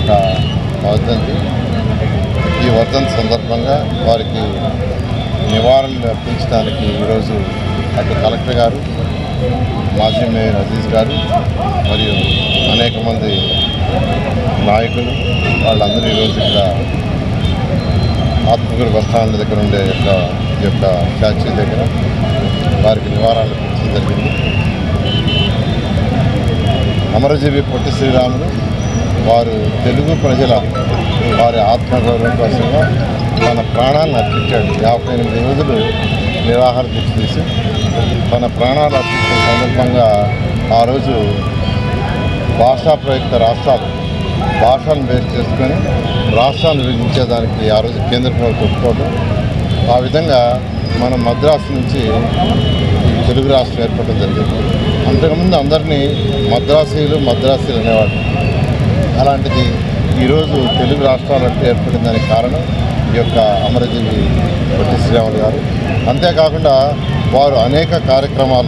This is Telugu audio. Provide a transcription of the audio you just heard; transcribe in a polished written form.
యొక్క వర్ధంతి. ఈ వర్ధంతి సందర్భంగా వారికి నివారణలు అర్పించడానికి ఈరోజు అటు కలెక్టర్ గారు, మాజీ మేయర్ అజీజ్ గారు మరియు అనేక మంది నాయకులు వాళ్ళందరూ ఈరోజు ఇక్కడ ఆత్మకూరు బస్టాండ్ దగ్గర ఉండే యొక్క స్టాచ్యూ దగ్గర వారికి నివారణలు అర్పించడం జరిగింది. అమరజీవి పొట్టి శ్రీరాములు వారు తెలుగు ప్రజల వారి ఆత్మగౌరవం కోసంగా తన ప్రాణాలను అర్పించాడు. 58 రోజులు నిరాహార దీక్ష తీసి తన ప్రాణాలు అర్పించిన సందర్భంగా ఆ రోజు భాషా ప్రయుక్త రాష్ట్రాలు భాషలను బేస్ చేసుకొని రాష్ట్రాన్ని విభజించేదానికి ఆ రోజు కేంద్ర ప్రభుత్వం ఒప్పుకోవడం. ఆ విధంగా మనం మద్రాసు నుంచి తెలుగు రాష్ట్రం ఏర్పడడం జరిగింది. అంతకుముందు అందరినీ మద్రాసీలు అనేవాడు. అలాంటిది ఈరోజు తెలుగు రాష్ట్రాలంటే ఏర్పడిన దానికి కారణం ఈ యొక్క అమరజీవి పొట్టి శ్రీరాములు గారు. అంతేకాకుండా వారు అనేక కార్యక్రమాల్లో